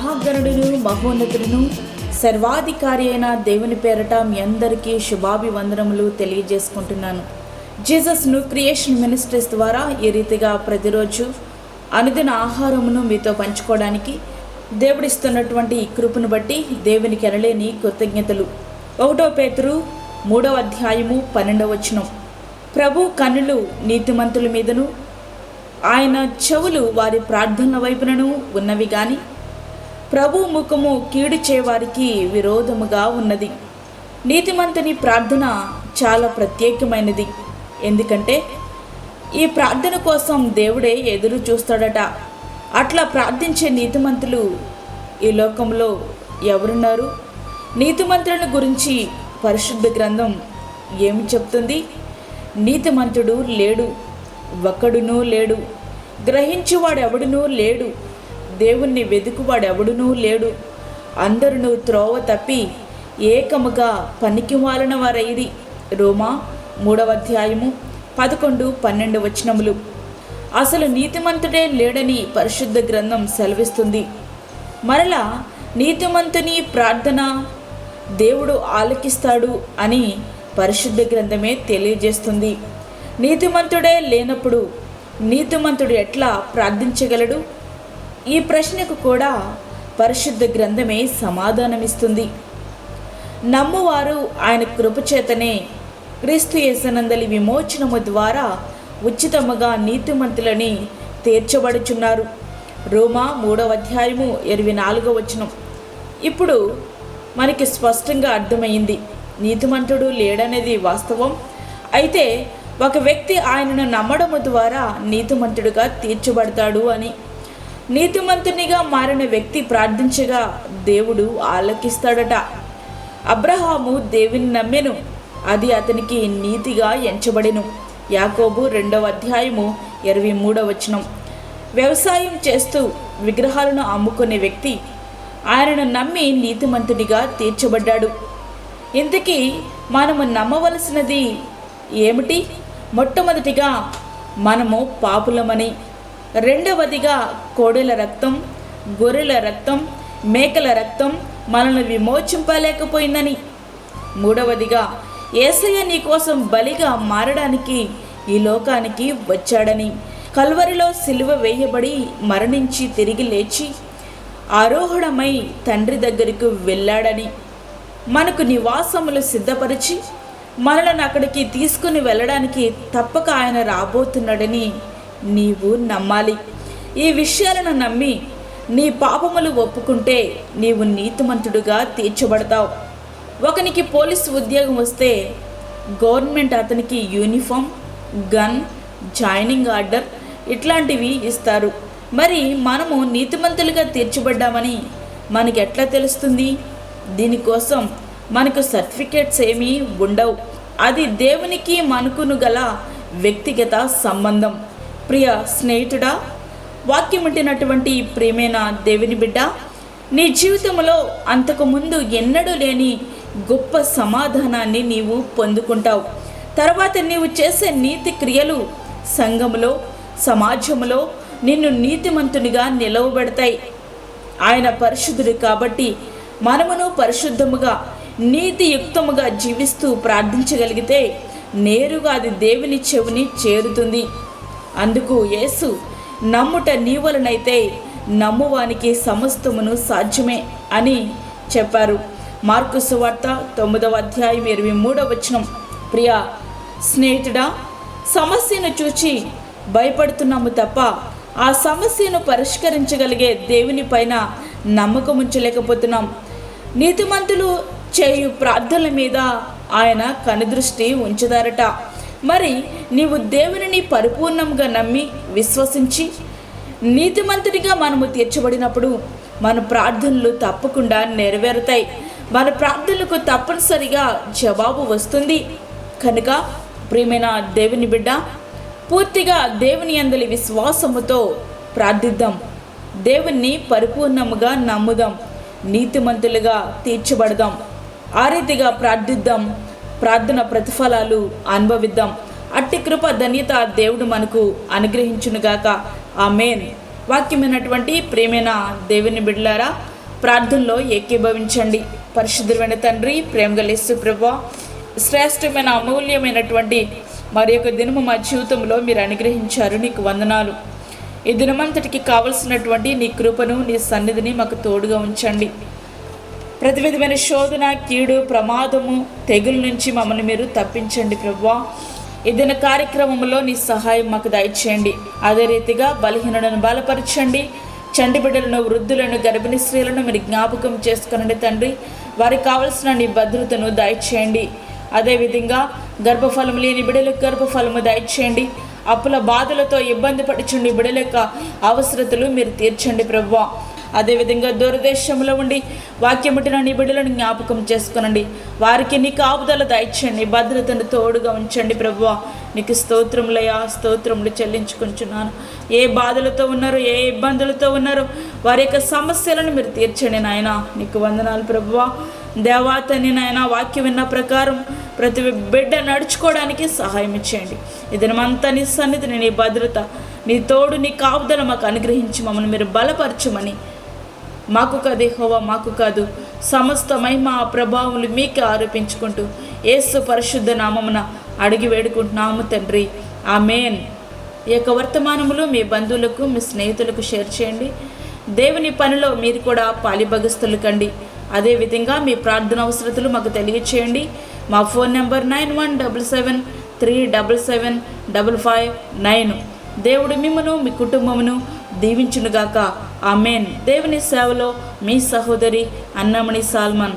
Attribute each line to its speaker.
Speaker 1: మహాగణుడును మహోన్నతుడును సర్వాధికారి అయిన దేవుని పేరట మీ అందరికీ శుభాభివందనములు తెలియజేసుకుంటున్నాను. జీసస్ న్యూ క్రియేషన్ మినిస్ట్రీస్ ద్వారా ఈ రీతిగా ప్రతిరోజు అనుదిన ఆహారమును మీతో పంచుకోవడానికి దేవుడిస్తున్నటువంటి ఈ కృపను బట్టి దేవునికి ఎనలేని కృతజ్ఞతలు. 1 పేతురు 3వ అధ్యాయము 12వ వచనం. ప్రభు కన్నులు నీతిమంతుల మీదను ఆయన చెవులు వారి ప్రార్థనల వైపునను ఉన్నవి గాని ప్రభు ముఖము కీడు చేవారికి విరోధముగా ఉన్నది. నీతిమంతుని ప్రార్థన చాలా ప్రత్యేకమైనది. ఎందుకంటే ఈ ప్రార్థన కోసం దేవుడే ఎదురు చూస్తాడట. అట్లా ప్రార్థించే నీతిమంతులు ఈ లోకంలో ఎవరున్నారు? నీతిమంతులను గురించి పరిశుద్ధ గ్రంథం ఏమి చెప్తుంది? నీతిమంతుడు లేడు, ఒక్కడునూ లేడు, గ్రహించువాడెవడునూ లేడు, దేవుణ్ణి వెతుకువాడెవడునూ లేడు, అందరును త్రోవ తప్పి ఏకముగా పనికిమాలిన వారైరి. రోమా 3వ అధ్యాయము 11, 12 వచనములు. అసలు నీతిమంతుడే లేడని పరిశుద్ధ గ్రంథం సెలవిస్తుంది. మరలా నీతిమంతుని ప్రార్థన దేవుడు ఆలకిస్తాడు అని పరిశుద్ధ గ్రంథమే తెలియజేస్తుంది. నీతిమంతుడే లేనప్పుడు నీతిమంతుడు ఎట్లా ప్రార్థించగలడు? ఈ ప్రశ్నకు కూడా పరిశుద్ధ గ్రంథమే సమాధానమిస్తుంది. నమ్మువారు ఆయన కృపచేతనే క్రీస్తు యేసునందలి విమోచనము ద్వారా ఉచితముగా నీతిమంతులని తీర్చబడుచున్నారు. రోమా 3వ అధ్యాయము 24వ వచనం. ఇప్పుడు మనకి స్పష్టంగా అర్థమైంది, నీతిమంతుడు లేడనేది వాస్తవం. అయితే ఒక వ్యక్తి ఆయనను నమ్మడము ద్వారా నీతిమంతుడుగా తీర్చబడతాడు అని. నీతిమంతునిగా మారిన వ్యక్తి ప్రార్థించగా దేవుడు ఆలకిస్తాడట. అబ్రహాము దేవుని నమ్మెను, అది అతనికి నీతిగా ఎంచబడెను. యాకోబు 2వ అధ్యాయము 23వ వచనం. వ్యవసాయం చేస్తూ విగ్రహాలను అమ్ముకునే వ్యక్తి ఆయనను నమ్మి నీతిమంతుడిగా తీర్చబడ్డాడు. ఇంతకీ మనము నమ్మవలసినది ఏమిటి? మొట్టమొదటిగా మనము పాపులమని, రెండవదిగా కోడెల రక్తం, గొర్రెల రక్తం, మేకల రక్తం మనల్ని విమోచింపలేకపోయిందని, మూడవదిగా యేసయ్య నీ కోసం బలిగా మారడానికి ఈ లోకానికి వచ్చాడని, కల్వరిలో సిలువ వేయబడి మరణించి తిరిగి లేచి ఆరోహణమై తండ్రి దగ్గరకు వెళ్ళాడని, మనకు నివాసములు సిద్ధపరిచి మనలను అక్కడికి తీసుకుని వెళ్ళడానికి తప్పక ఆయన రాబోతున్నాడని నీవు నమ్మాలి. ఈ విషయాలను నమ్మి నీ పాపములు ఒప్పుకుంటే నీవు నీతిమంతుడుగా తీర్చబడతావు. ఒకనికి పోలీసు ఉద్యోగం వస్తే గవర్నమెంట్ అతనికి యూనిఫామ్, గన్, జాయినింగ్ ఆర్డర్ ఇట్లాంటివి ఇస్తారు. మరి మనము నీతిమంతులుగా తీర్చబడ్డామని మనకి ఎట్లా తెలుస్తుంది? దీనికోసం మనకు సర్టిఫికేట్స్ ఏమీ ఉండవు. అది దేవునికి మనకును గల వ్యక్తిగత సంబంధం. ప్రియ స్నేహితుడా, వాక్యం వింటున్నటువంటి ప్రియమైన దేవుని బిడ్డ, నీ జీవితంలో అంతకుముందు ఎన్నడూ లేని గొప్ప సమాధానాన్ని నీవు పొందుకుంటావు. తర్వాత నీవు చేసే నీతి క్రియలు సంఘములో, సమాజంలో నిన్ను నీతిమంతునిగా నిలవబెడతాయి. ఆయన పరిశుద్ధుడు కాబట్టి మనమును పరిశుద్ధముగా నీతియుక్తముగా జీవిస్తూ ప్రార్థించగలిగితే నేరుగా అది దేవుని చెవిని చేరుతుంది. అందుకు యేసు నమ్ముట నీ వలనైతే నమ్మువానికి సమస్తమును సాధ్యమే అని చెప్పారు. మార్కు సువార్త 9వ అధ్యాయం 23వ వచనం. ప్రియా స్నేహితుడా, సమస్యను చూచి భయపడుతున్నాము తప్ప ఆ సమస్యను పరిష్కరించగలిగే దేవుని పైన నమ్మకం ఉంచలేకపోతున్నాం. నీతిమంతులు చేయు ప్రార్థనల మీద ఆయన కనుదృష్టి ఉంచుతారట. మరి నీవు దేవునిని పరిపూర్ణంగా నమ్మి విశ్వసించి నీతిమంతుడిగా మనము తీర్చబడినప్పుడు మన ప్రార్థనలు తప్పకుండా నెరవేరుతాయి. మన ప్రార్థనలకు తప్పనిసరిగా జవాబు వస్తుంది. కనుక ప్రియమైన దేవుని బిడ్డ, పూర్తిగా దేవుని యందలి విశ్వాసముతో ప్రార్థిద్దాం. దేవుణ్ణి పరిపూర్ణముగా నమ్ముదాం. నీతిమంతులుగా తీర్చబడదాం. ఆ రీతిగా ప్రార్థిద్దాం. ప్రార్థన ప్రతిఫలాలు అనుభవిద్దాం. అట్టి కృప ధన్యత దేవుడు మనకు అనుగ్రహించునుగాక. ఆమేన్. వాక్యమైనటువంటి ప్రేమైన దేవుని బిడ్డలారా, ప్రార్థనలో ఏకీభవించండి. పరిశుద్ధమైన తండ్రి, ప్రేమగల యేసు ప్రభువా, శ్రేష్టమైన అమూల్యమైనటువంటి మరి యొక్క దినము మా జీవితంలో మీరు అనుగ్రహించారు. నీకు వందనాలు. ఈ దినమంతటికి కావలసినటువంటి నీ కృపను, నీ సన్నిధిని మాకు తోడుగా ఉంచండి. ప్రతి విధమైన శోధన, కీడు, ప్రమాదము, తెగుల నుంచి మమ్మల్ని మీరు తప్పించండి ప్రభువా. ఈ దిన కార్యక్రమంలో నీ సహాయం మాకు దయచేయండి. అదే రీతిగా బలహీనులను బలపరచండి. చంటి బిడ్డలను, వృద్ధులను, గర్భిణీ స్త్రీలను మీరు జ్ఞాపకం చేసుకునండి తండ్రి. వారికి కావలసిన నీ భద్రతను దయచేయండి. అదేవిధంగా గర్భఫలం లేని బిడ్డలకు గర్భఫలము దయచేయండి. అప్పుల బాధలతో ఇబ్బంది పడుచుండి బిడ్డల యొక్క అవసరతలు మీరు తీర్చండి ప్రభువా. అదేవిధంగా దూరదేశంలో ఉండి వాక్యముట్టిన నీ బిడ్డలను జ్ఞాపకం చేసుకునండి. వారికి నీ కాపుదల దయచేయండి, భద్రతను తోడుగా ఉంచండి ప్రభువా. నీకు స్తోత్రములయా, స్తోత్రములు చెల్లించుకుంటున్నాను. ఏ బాధలతో ఉన్నారో, ఏ ఇబ్బందులతో ఉన్నారో వారి యొక్క సమస్యలను మీరు తీర్చండి నాయన. నీకు వందనాలు ప్రభువా. దేవాతని నాయన, వాక్యం విన్న ప్రకారం ప్రతి బిడ్డ నడుచుకోవడానికి సహాయం ఇచ్చేయండి. ఇదనమంతా నీ సన్నిధిని, నీ భద్రత, నీ తోడు, నీ కాపుదల మాకు అనుగ్రహించి మమ్మల్ని మీరు బలపరచమని, మాకు కాదు యెహోవా, మాకు కాదు, సమస్త మహిమ ప్రభావములు మీకే ఆరోపించుకుంటూ యేసు పరిశుద్ధ నామమున అడిగి వేడుకుంటున్నాము తండ్రి, ఆమేన్. ఈ యొక్క వర్తమానములు మీ బంధువులకు, మీ స్నేహితులకు షేర్ చేయండి. దేవుని పనిలో మీరు కూడా పాలిభాగస్తులు కండి. అదేవిధంగా మీ ప్రార్థన అవసరతలు మాకు తెలియచేయండి. మా ఫోన్ నెంబర్ 9177377559. దేవుడు మిమ్మను, మీ కుటుంబమును దీవించునుగాక, ఆమేన్. దేవుని సేవలో మీ సహోదరి అన్నమణి సాల్మన్.